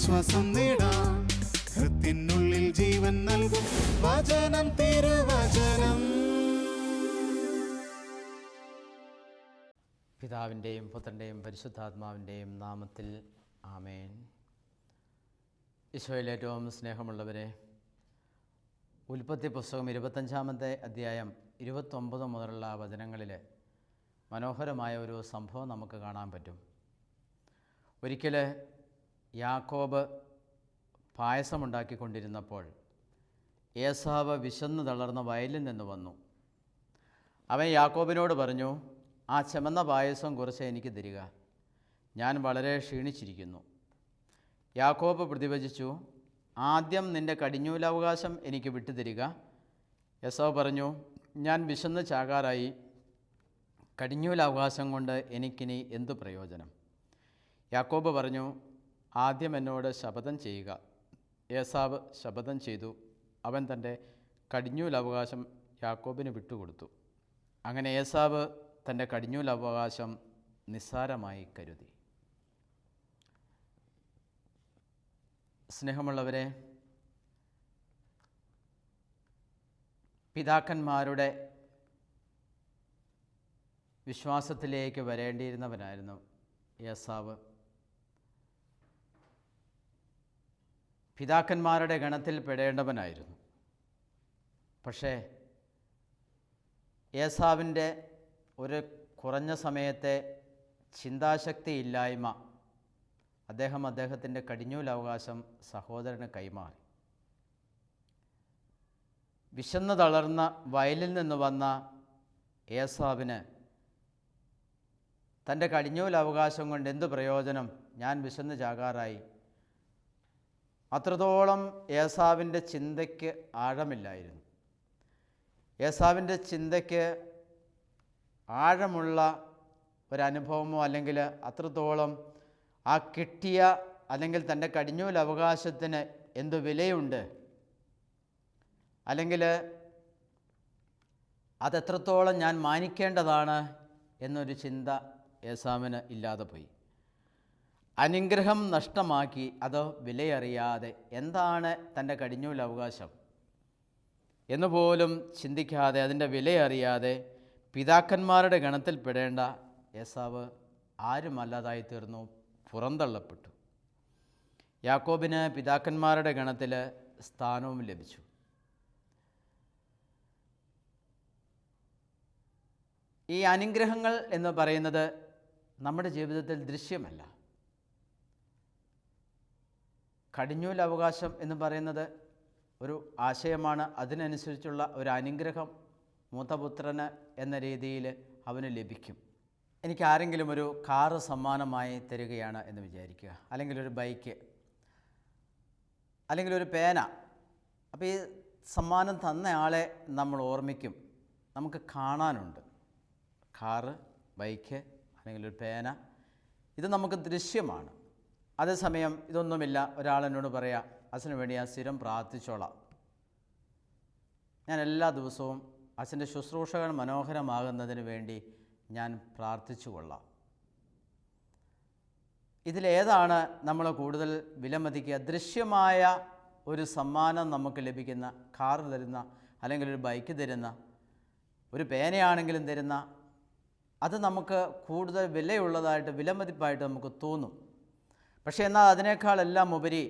ആശ്വാസം നേടാം. ഹൃത്തിനുള്ളിൽ ജീവൻ നൽകും വചനം, തിരുവചനം. പിതാവിൻ്റെയും പുത്രൻ്റെയും പരിശുദ്ധാത്മാവിൻ്റെയും നാമത്തിൽ ആമേൻ. ഈശോയിൽ ഏറ്റവും സ്നേഹമുള്ളവരെ, ഉൽപ്പത്തി പുസ്തകം 25-ാമത്തെ അധ്യായം 29 മുതലുള്ള വചനങ്ങളിൽ മനോഹരമായ ഒരു സംഭവം നമുക്ക് കാണാൻ പറ്റും. ഒരിക്കൽ യാക്കോബ് പായസമുണ്ടാക്കിക്കൊണ്ടിരുന്നപ്പോൾ ഏസാവ് വിശന്നു തളർന്ന വയലിൽ നിന്ന് വന്നു. അവൻ യാക്കോബിനോട് പറഞ്ഞു, ആ ചുമന്ന പായസം കുറച്ച് എനിക്ക് തരിക, ഞാൻ വളരെ ക്ഷീണിച്ചിരിക്കുന്നു. യാക്കോബ് പ്രതിവചിച്ചു, ആദ്യം നിൻ്റെ കടിഞ്ഞൂലവകാശം എനിക്ക് വിട്ടുതരിക. ഏസാവ് പറഞ്ഞു, ഞാൻ വിശന്ന് ചാകാറായി, കടിഞ്ഞൂലവകാശം കൊണ്ട് എനിക്കിനി എന്തു പ്രയോജനം? യാക്കോബ് പറഞ്ഞു, ആദ്യം എന്നോട് ശപഥം ചെയ്യുക. ഏസാവ് ശപഥം ചെയ്തു. അവൻ തൻ്റെ കടിഞ്ഞൂലവകാശം യാക്കോബിന് വിട്ടുകൊടുത്തു. അങ്ങനെ ഏസാവ് തൻ്റെ കടിഞ്ഞൂലവകാശം നിസ്സാരമായി കരുതി. സ്നേഹമുള്ളവരെ, പിതാക്കന്മാരുടെ വിശ്വാസത്തിലേക്ക് വരേണ്ടിയിരുന്നവനായിരുന്നു ഏസാവ്. പിതാക്കന്മാരുടെ ഗണത്തിൽ പെടേണ്ടവനായിരുന്നു. പക്ഷേ ഏസാവിൻ്റെ ഒരു കുറഞ്ഞ സമയത്തെ ചിന്താശക്തിയില്ലായ്മ അദ്ദേഹത്തിൻ്റെ കടിഞ്ഞൂലവകാശം സഹോദരന് കൈമാറി. വിശന്നു തളർന്ന വയലിൽ നിന്ന് വന്ന ഏസാവിന് തൻ്റെ കടിഞ്ഞൂലവകാശം കൊണ്ട് എന്ത് പ്രയോജനം? ഞാൻ വിശന്ന് ചാകാറായി. അത്രത്തോളം ഏസാവിൻ്റെ ചിന്തയ്ക്ക് ആഴമില്ലായിരുന്നു. ഏസാവിൻ്റെ ചിന്തയ്ക്ക് ആഴമുള്ള ഒരനുഭവമോ അല്ലെങ്കിൽ അത്രത്തോളം ആ കിട്ടിയ അല്ലെങ്കിൽ തൻ്റെ കടിഞ്ഞൂലവകാശത്തിന് എന്ത് വിലയുണ്ട്, അല്ലെങ്കിൽ അതെത്രത്തോളം ഞാൻ മാനിക്കേണ്ടതാണ് എന്നൊരു ചിന്ത ഏസാവിന് ഇല്ലാതെ പോയി. അനുഗ്രഹം നഷ്ടമാക്കി, അത് വിലയറിയാതെ എന്താണ് തൻ്റെ കടിഞ്ഞൂലവകാശം എന്നുപോലും ചിന്തിക്കാതെ, അതിൻ്റെ വിലയറിയാതെ പിതാക്കന്മാരുടെ ഗണത്തിൽപ്പെടേണ്ട ഏസാവ് ആരുമല്ലാതായി തീർന്നു, പുറന്തള്ളപ്പെട്ടു. യാക്കോബിന് പിതാക്കന്മാരുടെ ഗണത്തിൽ സ്ഥാനവും ലഭിച്ചു. ഈ അനുഗ്രഹങ്ങൾ എന്ന് പറയുന്നത് നമ്മുടെ ജീവിതത്തിൽ ദൃശ്യമല്ല. കടിഞ്ഞൂലവകാശം എന്ന് പറയുന്നത് ഒരു ആശയമാണ്. അതിനനുസരിച്ചുള്ള ഒരു അനുഗ്രഹം മൂത്തപുത്രന് എന്ന രീതിയിൽ അവന് ലഭിക്കും. എനിക്ക് ആരെങ്കിലും ഒരു കാറ് സമ്മാനമായി തരികയാണ് എന്ന് വിചാരിക്കുക, അല്ലെങ്കിൽ ഒരു ബൈക്ക്, അല്ലെങ്കിൽ ഒരു പേന. അപ്പോൾ ഈ സമ്മാനം തന്നയാളെ നമ്മൾ ഓർമ്മിക്കും, നമുക്ക് കാണാനുണ്ട്. കാറ്, ബൈക്ക് അല്ലെങ്കിൽ ഒരു പേന, ഇത് നമുക്ക് ദൃശ്യമാണ്. അതേസമയം ഇതൊന്നുമില്ല, ഒരാളെന്നോട് പറയാം, അച്ഛന് വേണ്ടി ഞാൻ സ്ഥിരം പ്രാർത്ഥിച്ചോളാം, ഞാൻ എല്ലാ ദിവസവും അച്ഛൻ്റെ ശുശ്രൂഷകൾ മനോഹരമാകുന്നതിന് വേണ്ടി ഞാൻ പ്രാർത്ഥിച്ചു കൊള്ളാം. ഇതിലേതാണ് നമ്മൾ കൂടുതൽ വിലമതിക്കുക? ദൃശ്യമായ ഒരു സമ്മാനം നമുക്ക് ലഭിക്കുന്ന, കാർ തരുന്ന അല്ലെങ്കിൽ ഒരു ബൈക്ക് തരുന്ന, ഒരു പേനയാണെങ്കിലും തരുന്ന, അത് നമുക്ക് കൂടുതൽ വിലയുള്ളതായിട്ട്, വിലമതിപ്പായിട്ട് നമുക്ക് തോന്നും. പക്ഷേ എന്നാൽ അതിനേക്കാളെല്ലാം ഉപരി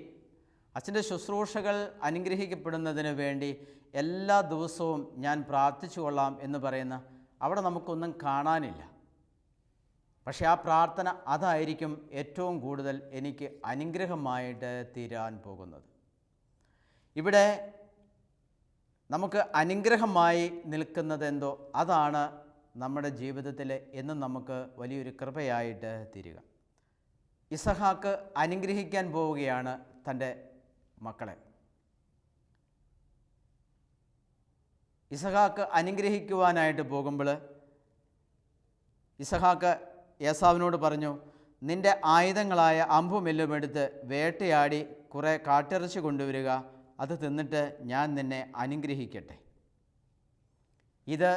അച്ഛൻ്റെ ശുശ്രൂഷകൾ അനുഗ്രഹിക്കപ്പെടുന്നതിന് വേണ്ടി എല്ലാ ദിവസവും ഞാൻ പ്രാർത്ഥിച്ചു കൊള്ളാം എന്ന് പറയുന്ന, അവിടെ നമുക്കൊന്നും കാണാനില്ല. പക്ഷേ ആ പ്രാർത്ഥന അതായിരിക്കും ഏറ്റവും കൂടുതൽ എനിക്ക് അനുഗ്രഹമായിട്ട് തീരാൻ പോകുന്നത്. ഇവിടെ നമുക്ക് അനുഗ്രഹമായി നിൽക്കുന്നത് എന്തോ അതാണ് നമ്മുടെ ജീവിതത്തിൽ എന്നും നമുക്ക് വലിയൊരു കൃപയായിട്ട് തീരുക. ഇസഹാക്ക് അനുഗ്രഹിക്കാൻ പോവുകയാണ് തൻ്റെ മക്കളെ. ഇസഹാക്ക് അനുഗ്രഹിക്കുവാനായിട്ട് പോകുമ്പോൾ ഇസഹാക്ക് ഏസാവിനോട് പറഞ്ഞു, നിൻ്റെ ആയുധങ്ങളായ അമ്പും വില്ലും എടുത്ത് വേട്ടയാടി കുറേ കാട്ടിറച്ചി കൊണ്ടുവരിക, അത് തിന്നിട്ട് ഞാൻ നിന്നെ അനുഗ്രഹിക്കട്ടെ. ഇത്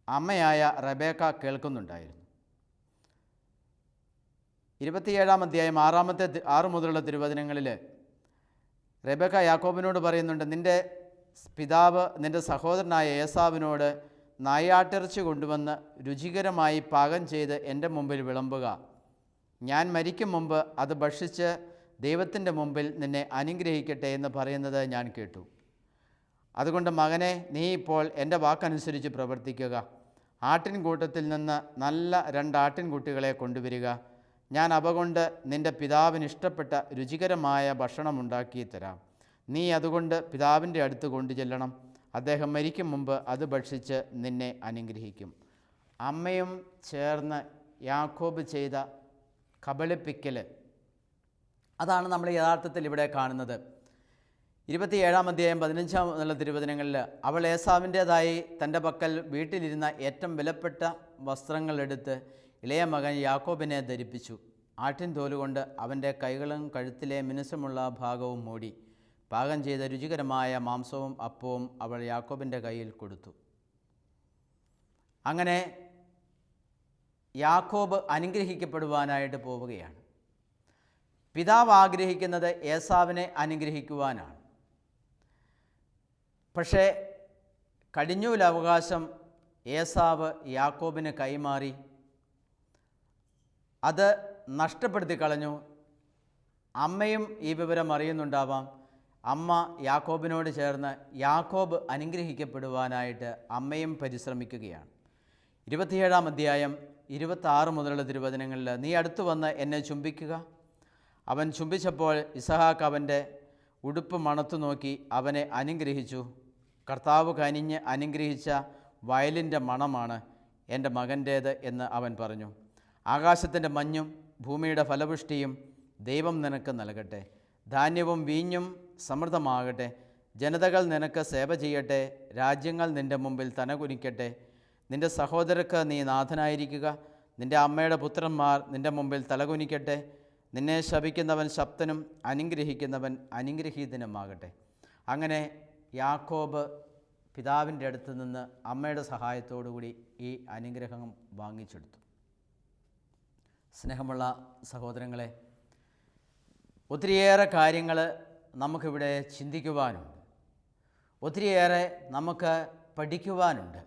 അമ്മയായ റബേക്ക കേൾക്കുന്നുണ്ടായിരുന്നു. 27-ാം അധ്യായം 6 മുതലുള്ള തിരുവചനങ്ങളിൽ റെബെക്ക യാക്കോബിനോട് പറയുന്നുണ്ട്, നിൻ്റെ പിതാവ് നിൻ്റെ സഹോദരനായ ഏസാവിനോട് നായാട്ടിറച്ചി കൊണ്ടുവന്ന് രുചികരമായി പാകം ചെയ്ത് എൻ്റെ മുമ്പിൽ വിളമ്പുക. ഞാൻ മരിക്കും മുമ്പ് അത് ഭക്ഷിച്ച് ദൈവത്തിൻ്റെ മുമ്പിൽ നിന്നെ അനുഗ്രഹിക്കട്ടെ എന്ന് പറയുന്നത് ഞാൻ കേട്ടു. അതുകൊണ്ട് മകനെ, നീ ഇപ്പോൾ എൻ്റെ വാക്കനുസരിച്ച് പ്രവർത്തിക്കുക. ആട്ടിൻകൂട്ടത്തിൽ നിന്ന് നല്ല 2 ആട്ടിൻകുട്ടികളെ കൊണ്ടുവരിക. ഞാൻ അവ കൊണ്ട് നിൻ്റെ പിതാവിന് ഇഷ്ടപ്പെട്ട രുചികരമായ ഭക്ഷണമുണ്ടാക്കി തരാം. നീ അതുകൊണ്ട് പിതാവിൻ്റെ അടുത്ത് കൊണ്ടുചെല്ലണം. അദ്ദേഹം മരിക്കും മുമ്പ് അത് ഭക്ഷിച്ച് നിന്നെ അനുഗ്രഹിക്കും. അമ്മയും ചേർന്ന് യാക്കോബ് ചെയ്ത കബളിപ്പിക്കൽ, അതാണ് നമ്മൾ യഥാർത്ഥത്തിൽ ഇവിടെ കാണുന്നത്. 27-ാം അധ്യായം 15 എന്നുള്ള തിരുവചനങ്ങളിൽ അവൾ ഏസാവിൻ്റേതായി തൻ്റെ പക്കൽ വീട്ടിലിരുന്ന ഏറ്റവും വിലപ്പെട്ട വസ്ത്രങ്ങളെടുത്ത് ഇളയ മകൻ യാക്കോബിനെ ധരിപ്പിച്ചു. ആട്ടിൻ തോലുകൊണ്ട് അവൻ്റെ കൈകളും കഴുത്തിലെ മിനുസമുള്ള ഭാഗവും മൂടി. പാകം ചെയ്ത രുചികരമായ മാംസവും അപ്പവും അവൾ യാക്കോബിൻ്റെ കയ്യിൽ കൊടുത്തു. അങ്ങനെ യാക്കോബ് അനുഗ്രഹിക്കപ്പെടുവാനായിട്ട് പോവുകയാണ്. പിതാവ് ആഗ്രഹിക്കുന്നത് ഏസാവിനെ അനുഗ്രഹിക്കുവാനാണ്. പക്ഷേ കടിഞ്ഞൂലവകാശം ഏസാവ് യാക്കോബിന് കൈമാറി. അത് നഷ്ടപ്പെടുത്തി കളഞ്ഞു. അമ്മയും ഈ വിവരം അറിയുന്നുണ്ടാവാം. അമ്മ യാക്കോബിനോട് ചേർന്ന് യാക്കോബ് അനുഗ്രഹിക്കപ്പെടുവാനായിട്ട് അമ്മയും പരിശ്രമിക്കുകയാണ്. 27-ാം അധ്യായം 26 മുതലുള്ള തിരുവചനങ്ങളിൽ, നീ അടുത്തു വന്ന് എന്നെ ചുംബിക്കുക. അവൻ ചുംബിച്ചപ്പോൾ ഇസഹാക്ക് അവൻ്റെ ഉടുപ്പ് മണത്തു നോക്കി അവനെ അനുഗ്രഹിച്ചു. കർത്താവ് കനിഞ്ഞ് അനുഗ്രഹിച്ച വയലിൻ്റെ മണമാണ് എൻ്റെ മകൻ്റേത് എന്ന് അവൻ പറഞ്ഞു. ആകാശത്തിൻ്റെ മഞ്ഞും ഭൂമിയുടെ ഫലപുഷ്ടിയും ദൈവം നിനക്ക് നൽകട്ടെ. ധാന്യവും വീഞ്ഞും സമൃദ്ധമാകട്ടെ. ജനതകൾ നിനക്ക് സേവ ചെയ്യട്ടെ. രാജ്യങ്ങൾ നിൻ്റെ മുമ്പിൽ തലകുനിക്കട്ടെ. നിൻ്റെ സഹോദരർക്ക് നീ നാഥനായിരിക്കുക. നിൻ്റെ അമ്മയുടെ പുത്രന്മാർ നിൻ്റെ മുമ്പിൽ തലകുനിക്കട്ടെ. നിന്നെ ശപിക്കുന്നവൻ ശപ്തനും അനുഗ്രഹിക്കുന്നവൻ അനുഗ്രഹീതനുമാകട്ടെ. അങ്ങനെ യാക്കോബ് പിതാവിൻ്റെ അടുത്ത് നിന്ന് അമ്മയുടെ സഹായത്തോടുകൂടി ഈ അനുഗ്രഹം വാങ്ങിച്ചെടുത്തു. സ്നേഹമുള്ള സഹോദരങ്ങളെ, ഒത്തിരിയേറെ കാര്യങ്ങൾ നമുക്കിവിടെ ചിന്തിക്കുവാനുണ്ട്. ഒത്തിരിയേറെ നമുക്ക് പഠിക്കുവാനുണ്ട്.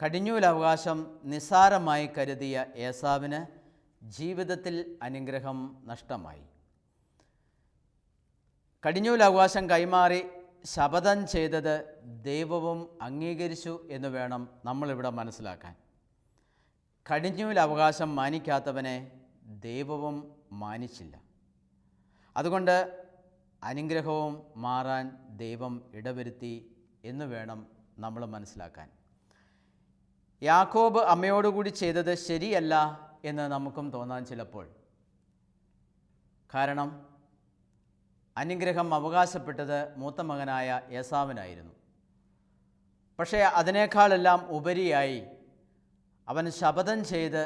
കടിഞ്ഞൂലവകാശം നിസ്സാരമായി കരുതിയ ഏസാവിന് ജീവിതത്തിൽ അനുഗ്രഹം നഷ്ടമായി. കടിഞ്ഞൂലവകാശം കൈമാറി ശപഥം ചെയ്തത് ദൈവവും അംഗീകരിച്ചു എന്ന് വേണം നമ്മളിവിടെ മനസ്സിലാക്കാൻ. കടിഞ്ഞൂലവകാശം മാനിക്കാത്തവനെ ദൈവവും മാനിച്ചില്ല. അതുകൊണ്ട് അനുഗ്രഹവും മാറാൻ ദൈവം ഇടവരുത്തി എന്ന് വേണം നമ്മൾ മനസ്സിലാക്കാൻ. യാക്കോബ് അമ്മയോടുകൂടി ചെയ്തത് ശരിയല്ല എന്ന് നമുക്കും തോന്നാൻ ചിലപ്പോൾ. കാരണം അനുഗ്രഹം അവകാശപ്പെട്ടത് മൂത്ത മകനായ ഏസാവിനായിരുന്നു. പക്ഷേ അതിനേക്കാളെല്ലാം ഉപരിയായി അവൻ ശപഥം ചെയ്ത്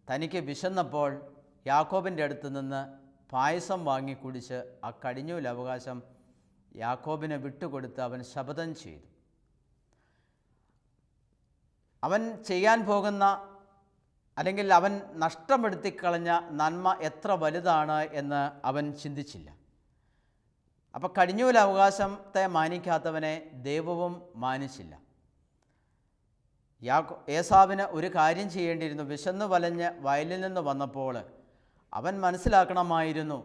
തനിക്ക് വിശന്നപ്പോൾ യാക്കോബിൻ്റെ അടുത്ത് നിന്ന് പായസം വാങ്ങി കുടിച്ച് ആ കടിഞ്ഞൂലവകാശം യാക്കോബിനെ വിട്ടുകൊടുത്ത് അവൻ ശപഥം ചെയ്തു. അവൻ ചെയ്യാൻ പോകുന്ന, അല്ലെങ്കിൽ അവൻ നഷ്ടപ്പെടുത്തിക്കളഞ്ഞ നന്മ എത്ര വലുതാണ് എന്ന് അവൻ ചിന്തിച്ചില്ല. അപ്പോൾ കടിഞ്ഞൂലവകാശത്തെ മാനിക്കാത്തവനെ ദൈവവും മാനിച്ചില്ല. ഏസാവിന് ഒരു കാര്യം ചെയ്യേണ്ടിയിരുന്നു. വിശന്നു വലഞ്ഞ് വയലിൽ നിന്ന് വന്നപ്പോൾ അവൻ മനസ്സിലാക്കണമായിരുന്നു,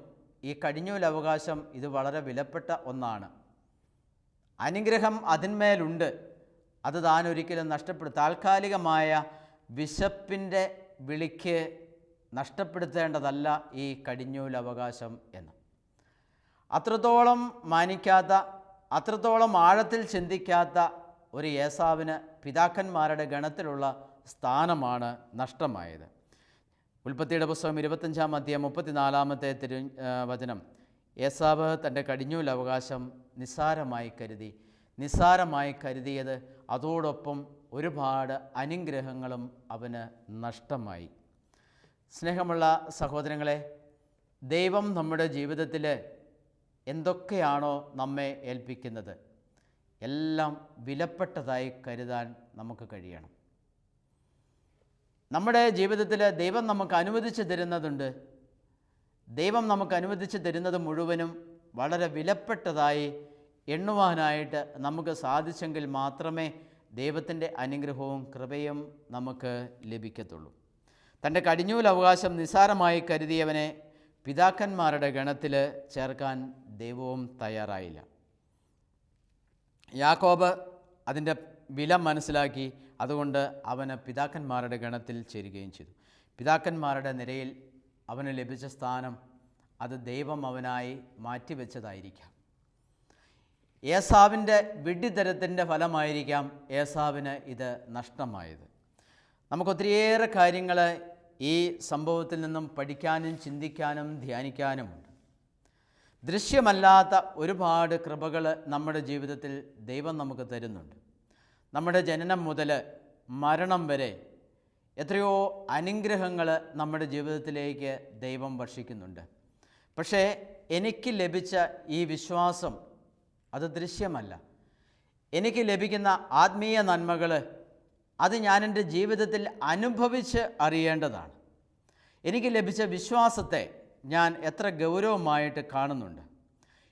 ഈ കടിഞ്ഞൂലവകാശം ഇത് വളരെ വിലപ്പെട്ട ഒന്നാണ്. അനുഗ്രഹം അതിന്മേലുണ്ട്. അത് താൻ ഒരിക്കലും താൽക്കാലികമായ വിശപ്പിൻ്റെ വിളിക്ക് നഷ്ടപ്പെടുത്തേണ്ടതല്ല ഈ കടിഞ്ഞൂലവകാശം എന്ന്. അത്രത്തോളം മാനിക്കാത്ത, അത്രത്തോളം ആഴത്തിൽ ചിന്തിക്കാത്ത ഒരു ഏസാവിന് പിതാക്കന്മാരുടെ ഗണത്തിലുള്ള സ്ഥാനമാണ് നഷ്ടമായത്. ഉൽപ്പത്തിയുടെ പുസ്തകം 25-ാം അധ്യായം 34-ാമത്തെ വചനം, ഏസാവ് തൻ്റെ കടിഞ്ഞൂലവകാശം നിസ്സാരമായി കരുതിയത് അതോടൊപ്പം ഒരുപാട് അനുഗ്രഹങ്ങളും അവന് നഷ്ടമായി. സ്നേഹമുള്ള സഹോദരങ്ങളെ, ദൈവം നമ്മുടെ ജീവിതത്തിൽ എന്തൊക്കെയാണോ നമ്മെ ഏൽപ്പിക്കുന്നത് എല്ലാം വിലപ്പെട്ടതായി കരുതാൻ നമുക്ക് കഴിയണം. നമ്മുടെ ജീവിതത്തിൽ ദൈവം നമുക്ക് അനുവദിച്ചു തരുന്നതുണ്ട്, ദൈവം നമുക്ക് അനുവദിച്ച് തരുന്നത് മുഴുവനും വളരെ വിലപ്പെട്ടതായി എണ്ണുവാനായിട്ട് നമുക്ക് സാധിച്ചെങ്കിൽ മാത്രമേ ദൈവത്തിൻ്റെ അനുഗ്രഹവും കൃപയും നമുക്ക് ലഭിക്കത്തുള്ളൂ. തൻ്റെ കടിഞ്ഞൂൽ അവകാശം നിസ്സാരമായി കരുതിയവനെ പിതാക്കന്മാരുടെ ഗണത്തിൽ ചേർക്കാൻ ദൈവവും തയ്യാറായില്ല. യാക്കോബ് അതിൻ്റെ വില മനസ്സിലാക്കി, അതുകൊണ്ട് അവന് പിതാക്കന്മാരുടെ ഗണത്തിൽ ചേരുകയും ചെയ്തു. പിതാക്കന്മാരുടെ നിരയിൽ അവന് ലഭിച്ച സ്ഥാനം അത് ദൈവം അവനായി മാറ്റിവെച്ചതായിരിക്കാം. ഏസാവിൻ്റെ വിഡ്ഢിത്തരത്തിൻ്റെ ഫലമായിരിക്കാം ഏസാവിന് ഇത് നഷ്ടമായത്. നമുക്കൊത്തിരിയേറെ കാര്യങ്ങൾ ഈ സംഭവത്തിൽ നിന്നും പഠിക്കാനും ചിന്തിക്കാനും ധ്യാനിക്കാനുമുണ്ട്. ദൃശ്യമല്ലാത്ത ഒരുപാട് കൃപകൾ നമ്മുടെ ജീവിതത്തിൽ ദൈവം നമുക്ക് തരുന്നുണ്ട്. നമ്മുടെ ജനനം മുതൽ മരണം വരെ എത്രയോ അനുഗ്രഹങ്ങൾ നമ്മുടെ ജീവിതത്തിലേക്ക് ദൈവം വർഷിക്കുന്നുണ്ട്. പക്ഷേ എനിക്ക് ലഭിച്ച ഈ വിശ്വാസം അത് ദൃശ്യമല്ല. എനിക്ക് ലഭിക്കുന്ന ആത്മീയ നന്മകൾ അത് ഞാൻ എൻ്റെ ജീവിതത്തിൽ അനുഭവിച്ച് അറിയേണ്ടതാണ്. എനിക്ക് ലഭിച്ച വിശ്വാസത്തെ ഞാൻ എത്ര ഗൗരവമായിട്ട് കാണുന്നുണ്ട്.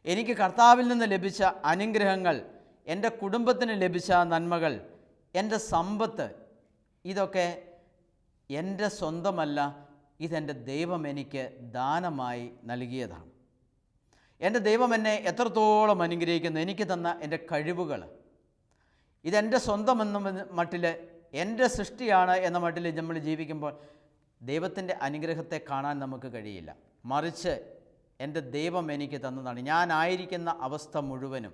എനിക്ക് കർത്താവിൽ നിന്ന് ലഭിച്ച അനുഗ്രഹങ്ങൾ, എൻ്റെ കുടുംബത്തിന് ലഭിച്ച നന്മകൾ, എൻ്റെ സമ്പത്ത്, ഇതൊക്കെ എൻ്റെ സ്വന്തമല്ല, ഇതെൻ്റെ ദൈവം എനിക്ക് ദാനമായി നൽകിയതാണ്. എൻ്റെ ദൈവം എന്നെ എത്രത്തോളം അനുഗ്രഹിക്കുന്നു, എനിക്ക് തന്ന എൻ്റെ കഴിവുകൾ, ഇതെൻ്റെ സ്വന്തമെന്ന മട്ടിൽ, എൻ്റെ സൃഷ്ടിയാണ് എന്ന മട്ടിൽ നമ്മൾ ജീവിക്കുമ്പോൾ ദൈവത്തിൻ്റെ അനുഗ്രഹത്തെ കാണാൻ നമുക്ക് കഴിയില്ല. മറിച്ച് എൻ്റെ ദൈവം എനിക്ക് തന്നതാണ്. ഞാനായിരിക്കുന്ന അവസ്ഥ മുഴുവനും,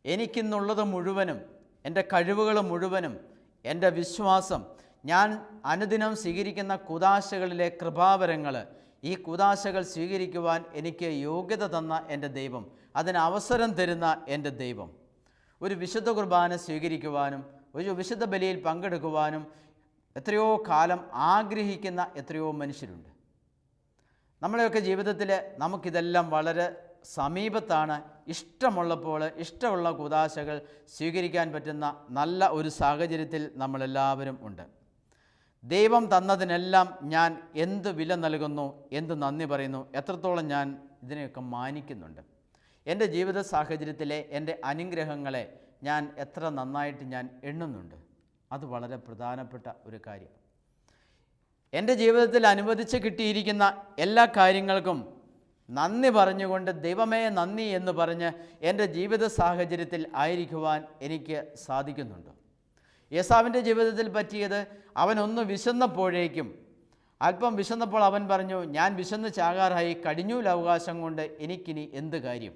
എനിക്കിന്നുള്ളത് മുഴുവനും, എൻ്റെ കഴിവുകൾ മുഴുവനും, എൻ്റെ വിശ്വാസം, ഞാൻ അനുദിനം സ്വീകരിക്കുന്ന കുദാശകളിലെ കൃപാവരങ്ങൾ, ഈ കുദാശകൾ സ്വീകരിക്കുവാൻ എനിക്ക് യോഗ്യത തന്ന എൻ്റെ ദൈവം, അതിന് അവസരം തരുന്ന എൻ്റെ ദൈവം, ഒരു വിശുദ്ധ കുർബാന സ്വീകരിക്കുവാനും ഒരു വിശുദ്ധ ബലിയിൽ പങ്കെടുക്കുവാനും എത്രയോ കാലം ആഗ്രഹിക്കുന്ന എത്രയോ മനുഷ്യരുണ്ട്. നമ്മളെയൊക്കെ ജീവിതത്തിൽ നമുക്കിതെല്ലാം വളരെ സമീപത്താണ്. ഇഷ്ടമുള്ളപ്പോൾ ഇഷ്ടമുള്ള കുദാശകൾ സ്വീകരിക്കാൻ പറ്റുന്ന നല്ല ഒരു സാഹചര്യത്തിൽ നമ്മളെല്ലാവരും ഉണ്ട്. ദൈവം തന്നതിനെല്ലാം ഞാൻ എന്ത് വില നൽകുന്നു, എന്ത് നന്ദി പറയുന്നു, എത്രത്തോളം ഞാൻ ഇതിനെയൊക്കെ മാനിക്കുന്നുണ്ട്. എൻ്റെ ജീവിത സാഹചര്യത്തിലെ എൻ്റെ അനുഗ്രഹങ്ങളെ ഞാൻ എത്ര നന്നായിട്ട് ഞാൻ എണ്ണുന്നുണ്ട്. അത് വളരെ പ്രധാനപ്പെട്ട ഒരു കാര്യം. എൻ്റെ ജീവിതത്തിൽ അനുവദിച്ച് കിട്ടിയിരിക്കുന്ന എല്ലാ കാര്യങ്ങൾക്കും നന്ദി പറഞ്ഞുകൊണ്ട് ദൈവമേ നന്ദി എന്ന് പറഞ്ഞ് എൻ്റെ ജീവിത സാഹചര്യത്തിൽ ആയിരിക്കുവാൻ എനിക്ക് സാധിക്കുന്നുണ്ട്. ഏസാവിൻ്റെ ജീവിതത്തിൽ പറ്റിയത്, അവനൊന്ന് വിശന്നപ്പോഴേക്കും, അല്പം വിശന്നപ്പോൾ അവൻ പറഞ്ഞു, ഞാൻ വിശന്ന് ചാകാറായി, കടിഞ്ഞൂൽ അവകാശം കൊണ്ട് എനിക്കിനി എന്ത് കാര്യം?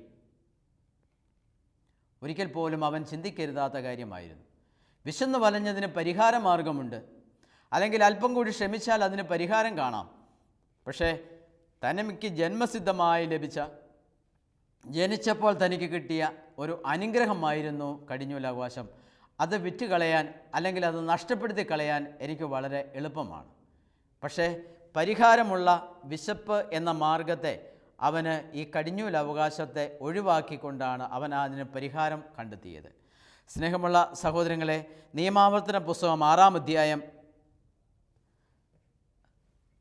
ഒരിക്കൽ പോലും അവൻ ചിന്തിക്കരുതാത്ത കാര്യമായിരുന്നു. വിശന്ന് വലഞ്ഞതിന് പരിഹാര മാർഗമുണ്ട്, അല്ലെങ്കിൽ അല്പം കൂടി ശ്രമിച്ചാൽ അതിന് പരിഹാരം കാണാം. പക്ഷേ തനിക്ക് ജന്മസിദ്ധമായി ലഭിച്ച, ജനിച്ചപ്പോൾ തനിക്ക് കിട്ടിയ ഒരു അനുഗ്രഹമായിരുന്നു കടിഞ്ഞൂൽ അവകാശം. അത് വിറ്റ് കളയാൻ, അല്ലെങ്കിൽ അത് നഷ്ടപ്പെടുത്തി കളയാൻ എനിക്ക് വളരെ എളുപ്പമാണ്. പക്ഷേ പരിഹാരമുള്ള വിശപ്പ് എന്ന മാർഗത്തെ അവന്, ഈ കടിഞ്ഞൂൽ അവകാശത്തെ ഒഴിവാക്കിക്കൊണ്ടാണ് അവൻ അതിന് പരിഹാരം കണ്ടെത്തിയത്. സ്നേഹമുള്ള സഹോദരങ്ങളെ, നിയമാവർത്തന പുസ്തകം 6-ാം അധ്യായം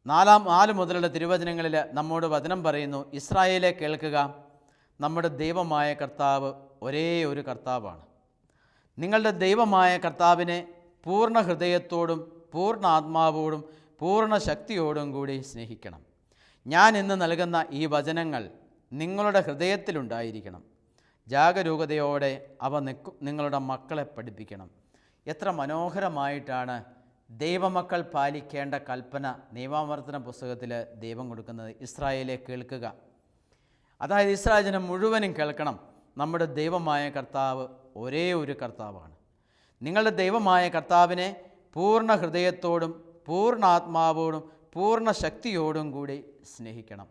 4 മുതലുള്ള തിരുവചനങ്ങളിൽ നമ്മോട് വചനം പറയുന്നു, ഇസ്രായേലെ കേൾക്കുക, നമ്മുടെ ദൈവമായ കർത്താവ് ഒരേ ഒരു കർത്താവാണ്. നിങ്ങളുടെ ദൈവമായ കർത്താവിനെ പൂർണ്ണ ഹൃദയത്തോടും പൂർണ്ണ ആത്മാവോടും പൂർണ്ണ ശക്തിയോടും കൂടി സ്നേഹിക്കണം. ഞാൻ ഇന്ന് നൽകുന്ന ഈ വചനങ്ങൾ നിങ്ങളുടെ ഹൃദയത്തിലുണ്ടായിരിക്കണം. ജാഗരൂകതയോടെ അവ നിങ്ങളുടെ മക്കളെ പഠിപ്പിക്കണം. എത്ര മനോഹരമായിട്ടാണ് ദൈവമക്കൾ പാലിക്കേണ്ട കൽപ്പന നിയമാവർത്തന പുസ്തകത്തിൽ ദൈവം കൊടുക്കുന്നത്. ഇസ്രായേലെ കേൾക്കുക, അതായത് ഇസ്രായേൽ ജനം മുഴുവനും കേൾക്കണം, നമ്മുടെ ദൈവമായ കർത്താവ് ഒരേ ഒരു കർത്താവാണ്. നിങ്ങളുടെ ദൈവമായ കർത്താവിനെ പൂർണ്ണ ഹൃദയത്തോടും പൂർണ്ണ ആത്മാവോടും പൂർണ്ണ ശക്തിയോടും കൂടി സ്നേഹിക്കണം.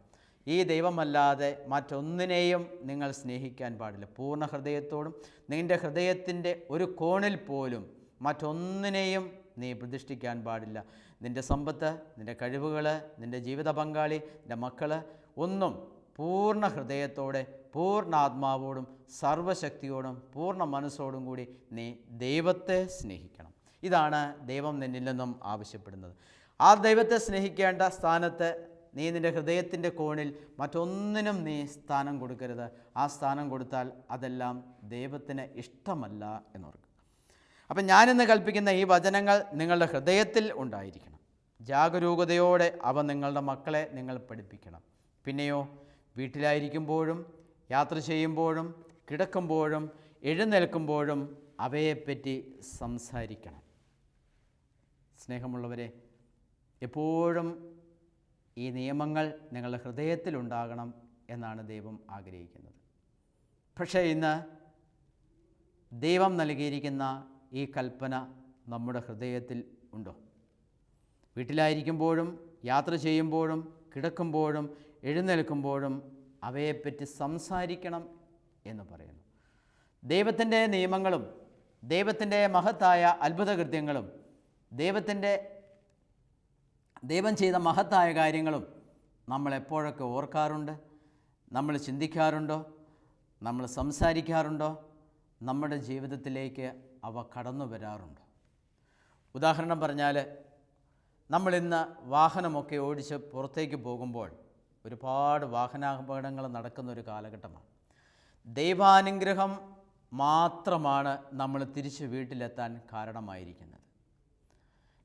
ഈ ദൈവമല്ലാതെ മറ്റൊന്നിനെയും നിങ്ങൾ സ്നേഹിക്കാൻ പാടില്ല. പൂർണ്ണ ഹൃദയത്തോടും നിൻ്റെ ഹൃദയത്തിൻ്റെ ഒരു കോണിൽ പോലും മറ്റൊന്നിനെയും നീ പ്രതിഷ്ഠിക്കാൻ പാടില്ല. നിൻ്റെ സമ്പത്ത്, നിൻ്റെ കഴിവുകൾ, നിൻ്റെ ജീവിത പങ്കാളി, നിൻ്റെ മക്കൾ ഒന്നും പൂർണ്ണ ഹൃദയത്തോടെ പൂർണ്ണ ആത്മാവോടും സർവശക്തിയോടും പൂർണ്ണ മനസ്സോടും കൂടി നീ ദൈവത്തെ സ്നേഹിക്കണം. ഇതാണ് ദൈവം നിന്നിൽ നിന്നും ആവശ്യപ്പെടുന്നത്. ആ ദൈവത്തെ സ്നേഹിക്കേണ്ട സ്ഥാനത്ത് നീ നിൻ്റെ ഹൃദയത്തിൻ്റെ കോണിൽ മറ്റൊന്നിനും നീ സ്ഥാനം കൊടുക്കരുത്. ആ സ്ഥാനം കൊടുത്താൽ അതെല്ലാം ദൈവത്തിന് ഇഷ്ടമല്ല എന്നോർക്കുക. അപ്പം ഞാനിന്ന് കൽപ്പിക്കുന്ന ഈ വചനങ്ങൾ നിങ്ങളുടെ ഹൃദയത്തിൽ ഉണ്ടായിരിക്കണം. ജാഗരൂകതയോടെ അവ നിങ്ങളുടെ മക്കളെ നിങ്ങൾ പഠിപ്പിക്കണം. പിന്നെയോ വീട്ടിലായിരിക്കുമ്പോഴും യാത്ര ചെയ്യുമ്പോഴും കിടക്കുമ്പോഴും എഴുന്നേൽക്കുമ്പോഴും അവയെപ്പറ്റി സംസാരിക്കണം. സ്നേഹമുള്ളവരെ, എപ്പോഴും ഈ നിയമങ്ങൾ നിങ്ങളുടെ ഹൃദയത്തിലുണ്ടാകണം എന്നാണ് ദൈവം ആഗ്രഹിക്കുന്നത്. പക്ഷേ ഇന്ന് ദൈവം നൽകിയിരിക്കുന്ന ഈ കൽപ്പന നമ്മുടെ ഹൃദയത്തിൽ ഉണ്ടോ? വീട്ടിലായിരിക്കുമ്പോഴും യാത്ര ചെയ്യുമ്പോഴും കിടക്കുമ്പോഴും എഴുന്നേൽക്കുമ്പോഴും അവയെപ്പറ്റി സംസാരിക്കണം എന്ന് പറയുന്നു. ദൈവത്തിൻ്റെ നിയമങ്ങളും ദൈവത്തിൻ്റെ മഹത്തായ അത്ഭുതകൃത്യങ്ങളും ദൈവം ചെയ്ത മഹത്തായ കാര്യങ്ങളും നമ്മൾ എപ്പോഴൊക്കെ ഓർക്കാറുണ്ട്? നമ്മൾ ചിന്തിക്കാറുണ്ടോ? നമ്മൾ സംസാരിക്കാറുണ്ടോ? നമ്മുടെ ജീവിതത്തിലേക്ക് അവ കടന്നു വരാറുണ്ടോ? ഉദാഹരണം പറഞ്ഞാൽ, നമ്മളിന്ന് വാഹനമൊക്കെ ഓടിച്ച് പുറത്തേക്ക് പോകുമ്പോൾ ഒരുപാട് വാഹനാപകടങ്ങൾ നടക്കുന്ന ഒരു കാലഘട്ടമാണ്. ദൈവാനുഗ്രഹം മാത്രമാണ് നമ്മൾ തിരിച്ച് വീട്ടിലെത്താൻ കാരണമായിരിക്കുന്നത്.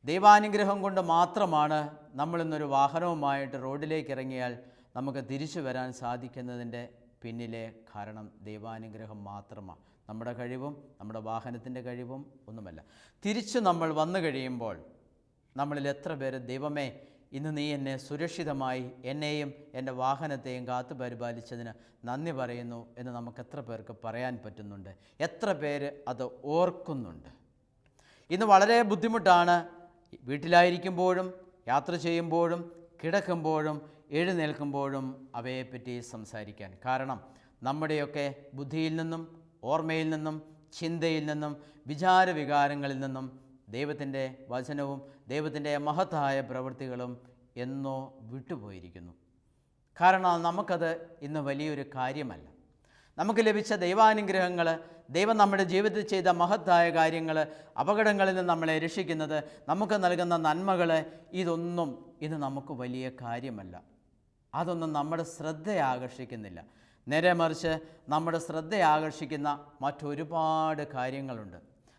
ദൈവാനുഗ്രഹം കൊണ്ട് മാത്രമാണ് നമ്മളിന്നൊരു വാഹനവുമായിട്ട് റോഡിലേക്ക് ഇറങ്ങിയാൽ നമുക്ക് തിരിച്ചു വരാൻ സാധിക്കുന്നതിൻ്റെ പിന്നിലെ കാരണം ദൈവാനുഗ്രഹം മാത്രമാണ്. നമ്മുടെ കഴിവും നമ്മുടെ വാഹനത്തിൻ്റെ കഴിവും ഒന്നുമല്ല. തിരിച്ച് നമ്മൾ വന്നു കഴിയുമ്പോൾ നമ്മളിൽ എത്ര പേര്, ദൈവമേ, ഇന്ന് നീ എന്നെ സുരക്ഷിതമായി എന്നെയും എൻ്റെ വാഹനത്തെയും കാത്തു പരിപാലിച്ചതിന് നന്ദി പറയുന്നു എന്ന് നമുക്ക് എത്ര പേർക്ക് പറയാൻ പറ്റുന്നുണ്ട്? എത്ര പേര് അത് ഓർക്കുന്നുണ്ട്? ഇന്ന് വളരെ ബുദ്ധിമുട്ടാണ് വീട്ടിലായിരിക്കുമ്പോഴും യാത്ര ചെയ്യുമ്പോഴും കിടക്കുമ്പോഴും എഴുന്നേൽക്കുമ്പോഴും അവയെപ്പറ്റി സംസാരിക്കാൻ. കാരണം നമ്മുടെയൊക്കെ ബുദ്ധിയിൽ നിന്നും ഓർമ്മയിൽ നിന്നും ചിന്തയിൽ നിന്നും വിചാരവികാരങ്ങളിൽ നിന്നും ദൈവത്തിൻ്റെ വചനവും ദൈവത്തിൻ്റെ മഹത്തായ പ്രവൃത്തികളും എന്നോ വിട്ടുപോയിരിക്കുന്നു. കാരണം നമുക്കത് ഇന്ന് വലിയൊരു കാര്യമല്ല. നമുക്ക് ലഭിച്ച ദൈവാനുഗ്രഹങ്ങൾ, ദൈവം നമ്മുടെ ജീവിതത്തിൽ ചെയ്ത മഹത്തായ കാര്യങ്ങൾ, അപകടങ്ങളിൽ നിന്ന് നമ്മളെ രക്ഷിക്കുന്നത്, നമുക്ക് നൽകുന്ന നന്മകൾ, ഇതൊന്നും ഇന്ന് നമുക്ക് വലിയ കാര്യമല്ല. അതൊന്നും നമ്മുടെ ശ്രദ്ധ ആകർഷിക്കുന്നില്ല. നേരെ മറിച്ച് നമ്മുടെ ശ്രദ്ധ ആകർഷിക്കുന്ന മറ്റൊരുപാട് കാര്യങ്ങളുണ്ട്.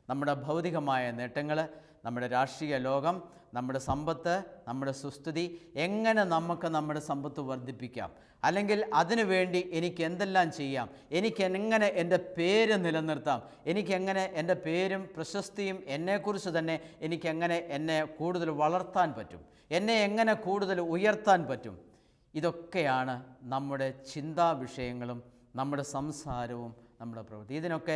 നമ്മുടെ ഭൗതികമായ നേട്ടങ്ങൾ, നമ്മുടെ രാഷ്ട്രീയ ലോകം, നമ്മുടെ സമ്പത്ത്, നമ്മുടെ സുസ്ഥിതി, എങ്ങനെ നമുക്ക് നമ്മുടെ സമ്പത്ത് വർദ്ധിപ്പിക്കാം, അല്ലെങ്കിൽ അതിനു വേണ്ടി എനിക്ക് എന്തെല്ലാം ചെയ്യാം, എനിക്കെങ്ങനെ എൻ്റെ പേര് നിലനിർത്താം, എനിക്കെങ്ങനെ എൻ്റെ പേരും പ്രശസ്തിയും എന്നെക്കുറിച്ച് തന്നെ എനിക്കെങ്ങനെ എന്നെ കൂടുതൽ വളർത്താൻ പറ്റും, എന്നെ എങ്ങനെ കൂടുതൽ ഉയർത്താൻ പറ്റും, ഇതൊക്കെയാണ് നമ്മുടെ ചിന്താ വിഷയങ്ങളും നമ്മുടെ സംസാരവും നമ്മുടെ പ്രവൃത്തി. ഇതിനൊക്കെ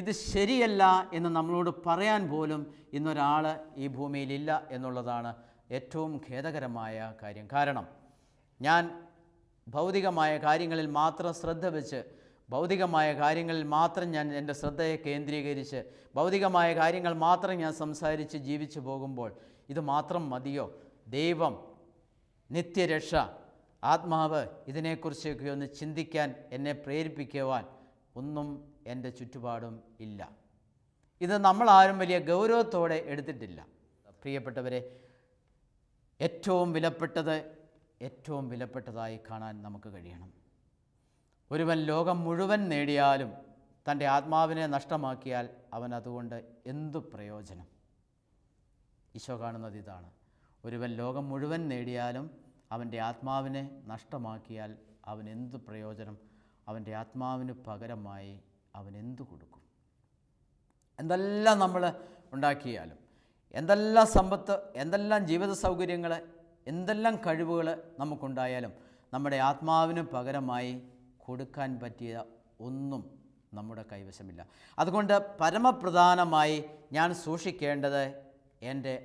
ഇത് ശരിയല്ല എന്ന് നമ്മളോട് പറയാൻ പോലും ഇന്നൊരാൾ ഈ ഭൂമിയിലില്ല എന്നുള്ളതാണ് ഏറ്റവും ഖേദകരമായ കാര്യം. കാരണം ഞാൻ ഭൗതികമായ കാര്യങ്ങളിൽ മാത്രം ശ്രദ്ധ വെച്ച്, ഭൗതികമായ കാര്യങ്ങളിൽ മാത്രം ഞാൻ എൻ്റെ ശ്രദ്ധയെ കേന്ദ്രീകരിച്ച്, ഭൗതികമായ കാര്യങ്ങൾ മാത്രം ഞാൻ സംസാരിച്ച് ജീവിച്ചു പോകുമ്പോൾ ഇത് മാത്രം മതിയോ? ദൈവം, നിത്യരക്ഷ, ആത്മാവ്, ഇതിനെക്കുറിച്ചൊക്കെ ഒന്ന് ചിന്തിക്കാൻ എന്നെ പ്രേരിപ്പിക്കുവാൻ ഒന്നും എൻ്റെ ചുറ്റുപാടും ഇല്ല. ഇത് നമ്മളാരും വലിയ ഗൗരവത്തോടെ എടുത്തിട്ടില്ല. പ്രിയപ്പെട്ടവരെ, ഏറ്റവും വിലപ്പെട്ടതായി കാണാൻ നമുക്ക് കഴിയണം. ഒരുവൻ ലോകം മുഴുവൻ നേടിയാലും തൻ്റെ ആത്മാവിനെ നഷ്ടമാക്കിയാൽ അവൻ അതുകൊണ്ട് എന്തു പ്രയോജനം? ഈശോ കാണുന്നത് ഇതാണ്. ഒരുവൻ ലോകം മുഴുവൻ നേടിയാലും അവൻ്റെ ആത്മാവിനെ നഷ്ടമാക്കിയാൽ അവൻ എന്തു പ്രയോജനം? അവൻ്റെ ആത്മാവിന് പകരമായി അവൻ എന്തു കൊടുക്കും? എന്തെല്ലാം നമ്മൾ ഉണ്ടാക്കിയാലും, എന്തെല്ലാം സമ്പത്ത്, എന്തെല്ലാം ജീവിത സൗകര്യങ്ങൾ, എന്തെല്ലാം കഴിവുകൾ നമുക്കുണ്ടായാലും നമ്മുടെ ആത്മാവിന് പകരമായി കൊടുക്കാൻ പറ്റിയ ഒന്നും നമ്മുടെ കൈവശമില്ല. അതുകൊണ്ട് പരമപ്രധാനമായി ഞാൻ സൂക്ഷിക്കേണ്ടത് എൻ്റെ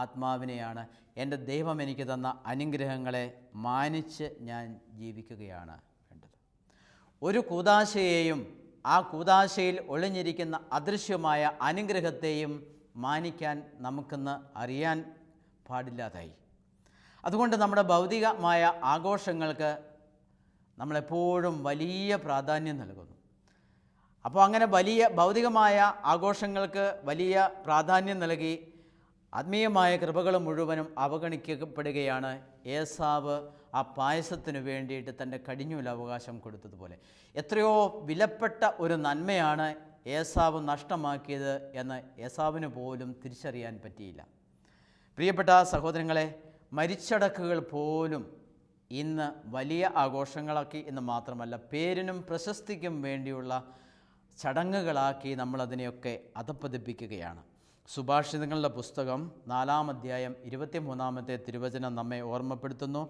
ആത്മാവിനെയാണ്. എൻ്റെ ദൈവം എനിക്ക് തന്ന അനുഗ്രഹങ്ങളെ മാനിച്ച് ഞാൻ ജീവിക്കുകയാണ് വേണ്ടത്. ഒരു കൂദാശയെയും ആ കൂദാശയിൽ ഒളിഞ്ഞിരിക്കുന്ന അദൃശ്യമായ അനുഗ്രഹത്തെയും മാനിക്കാൻ നമുക്കിന്ന് അറിയാൻ പാടില്ലാതായി. അതുകൊണ്ട് നമ്മുടെ ഭൗതികമായ ആഘോഷങ്ങൾക്ക് നമ്മളെപ്പോഴും വലിയ പ്രാധാന്യം നൽകുന്നു. അപ്പോൾ അങ്ങനെ വലിയ ഭൗതികമായ ആഘോഷങ്ങൾക്ക് വലിയ പ്രാധാന്യം നൽകി ആത്മീയമായ കൃപകൾ മുഴുവനും അവഗണിക്കപ്പെടുകയാണ്. ഏസാവ് ആ പായസത്തിന് വേണ്ടിയിട്ട് തൻ്റെ കടിഞ്ഞൂൽ അവകാശം കൊടുത്തതുപോലെ എത്രയോ വിലപ്പെട്ട ഒരു നന്മയാണ് ഏസാവ് നഷ്ടമാക്കിയത് എന്ന് ഏസാവിന് പോലും തിരിച്ചറിയാൻ പറ്റിയില്ല. പ്രിയപ്പെട്ട സഹോദരങ്ങളെ, മരിച്ചടക്കുകൾ പോലും ഇന്ന് വലിയ ആഘോഷങ്ങളാക്കി എന്ന് മാത്രമല്ല, പേരിനും പ്രശസ്തിക്കും വേണ്ടിയുള്ള ചടങ്ങുകളാക്കി നമ്മളതിനെയൊക്കെ അധപ്പതിപ്പിക്കുകയാണ്. സുഭാഷിതങ്ങളുടെ പുസ്തകം 4-ാം അധ്യായം 23-ാമത്തെ തിരുവചനം നമ്മെ ഓർമ്മപ്പെടുത്തുന്നു.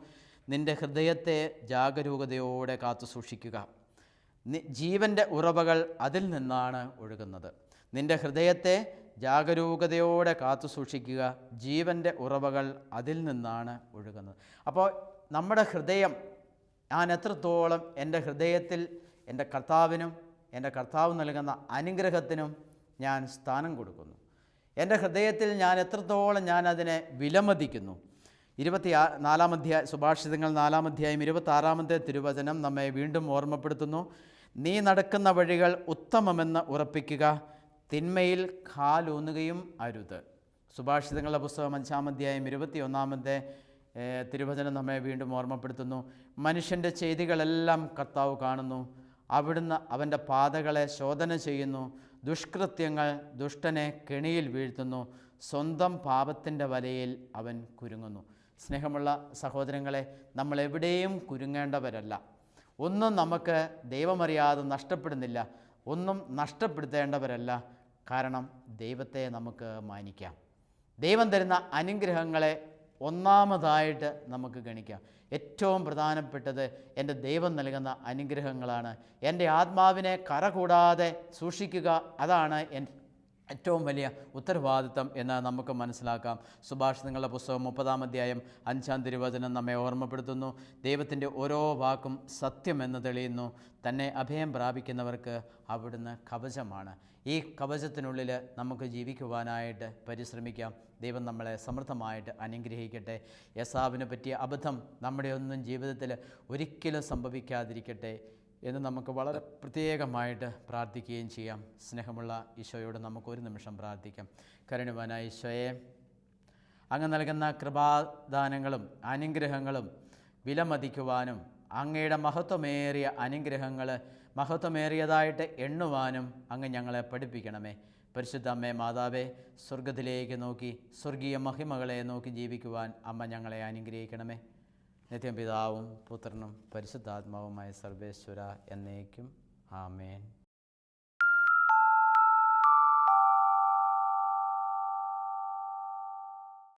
നിൻ്റെ ഹൃദയത്തെ ജാഗരൂകതയോടെ കാത്തു സൂക്ഷിക്കുക, ജീവൻ്റെ ഉറവകൾ അതിൽ നിന്നാണ് ഒഴുകുന്നത്. നിൻ്റെ ഹൃദയത്തെ ജാഗരൂകതയോടെ കാത്തു സൂക്ഷിക്കുക, ജീവൻ്റെ ഉറവകൾ അതിൽ നിന്നാണ് ഒഴുകുന്നത്. അപ്പോൾ നമ്മുടെ ഹൃദയം, ഞാൻ എത്രത്തോളം എൻ്റെ ഹൃദയത്തിൽ എൻ്റെ കർത്താവിനും എൻ്റെ കർത്താവ് നൽകുന്ന അനുഗ്രഹത്തിനും ഞാൻ സ്ഥാനം കൊടുക്കുന്നു, എൻ്റെ ഹൃദയത്തിൽ ഞാൻ എത്രത്തോളം ഞാനതിനെ വിലമതിക്കുന്നു. 24-ാം അധ്യായം സുഭാഷിതങ്ങൾ 4-ാം അധ്യായം 26-ാമത്തെ തിരുവചനം നമ്മെ വീണ്ടും ഓർമ്മപ്പെടുത്തുന്നു. നീ നടക്കുന്ന വഴികൾ ഉത്തമമെന്ന് ഉറപ്പിക്കുക, തിന്മയിൽ കാലൂന്നുകയും അരുത്. സുഭാഷിതങ്ങളുടെ പുസ്തകം 5-ാം അധ്യായം 21-ാമത്തെ തിരുവചനം നമ്മെ വീണ്ടും ഓർമ്മപ്പെടുത്തുന്നു. മനുഷ്യൻ്റെ ചെയ്തികളെല്ലാം കർത്താവ് കാണുന്നു, അവിടുന്ന് അവൻ്റെ പാതകളെ ശോധന ചെയ്യുന്നു. ദുഷ്കൃത്യങ്ങൾ ദുഷ്ടനെ കെണിയിൽ വീഴ്ത്തുന്നു, സ്വന്തം പാപത്തിൻ്റെ വലയിൽ അവൻ കുരുങ്ങുന്നു. സ്നേഹമുള്ള സഹോദരങ്ങളെ, നമ്മളെവിടെയും കുരുങ്ങേണ്ടവരല്ല. ഒന്നും നമുക്ക് ദൈവമറിയാതെ നഷ്ടപ്പെടുന്നില്ല, ഒന്നും നഷ്ടപ്പെടുത്തേണ്ടവരല്ല. കാരണം ദൈവത്തെ നമുക്ക് മാനിക്കാം. ദൈവം തരുന്ന അനുഗ്രഹങ്ങളെ ഒന്നാമതായിട്ട് നമുക്ക് ഗണിക്കാം. ഏറ്റവും പ്രധാനപ്പെട്ടത് എൻ്റെ ദൈവം നൽകുന്ന അനുഗ്രഹങ്ങളാണ്. എൻ്റെ ആത്മാവിനെ കറകൂടാതെ സൂക്ഷിക്കുക, അതാണ് ഏറ്റവും വലിയ ഉത്തരവാദിത്തം എന്ന് നമുക്ക് മനസ്സിലാക്കാം. സുഭാഷിതങ്ങളുടെ പുസ്തകം 30-ാം അധ്യായം 5-ാം തിരുവചനം നമ്മെ ഓർമ്മപ്പെടുത്തുന്നു. ദൈവത്തിൻ്റെ ഓരോ വാക്കും സത്യമെന്ന് തെളിയുന്നു, തന്നെ അഭയം പ്രാപിക്കുന്നവർക്ക് അവിടുന്ന് കവചമാണ്. ഈ കവചത്തിനുള്ളിൽ നമുക്ക് ജീവിക്കുവാനായിട്ട് പരിശ്രമിക്കാം. ദൈവം നമ്മളെ സമൃദ്ധമായിട്ട് അനുഗ്രഹിക്കട്ടെ. ഏസാവിനെ പറ്റിയ അബദ്ധം നമ്മുടെ ഒന്നും ജീവിതത്തിൽ ഒരിക്കലും സംഭവിക്കാതിരിക്കട്ടെ എന്ന് നമുക്ക് വളരെ പ്രത്യേകമായിട്ട് പ്രാർത്ഥിക്കുകയും ചെയ്യാം. സ്നേഹമുള്ള ഈശോയോട് നമുക്കൊരു നിമിഷം പ്രാർത്ഥിക്കാം. കരുണവാനായ ഈശോയെ, അങ്ങ് നൽകുന്ന കൃപാദാനങ്ങളും അനുഗ്രഹങ്ങളും വിലമതിക്കുവാനും അങ്ങയുടെ മഹത്വമേറിയ അനുഗ്രഹങ്ങൾ മഹത്വമേറിയതായിട്ട് എണ്ണുവാനും അങ്ങ് ഞങ്ങളെ പഠിപ്പിക്കണമേ. പരിശുദ്ധ അമ്മേ മാതാവേ, സ്വർഗത്തിലേക്ക് നോക്കി സ്വർഗീയ മഹിമകളെ നോക്കി ജീവിക്കുവാൻ അമ്മ ഞങ്ങളെ അനുഗ്രഹിക്കണമേ. നിത്യം പിതാവും പുത്രനും പരിശുദ്ധാത്മാവുമായ സർവേശ്വര എന്നേക്കും ആമേൻ.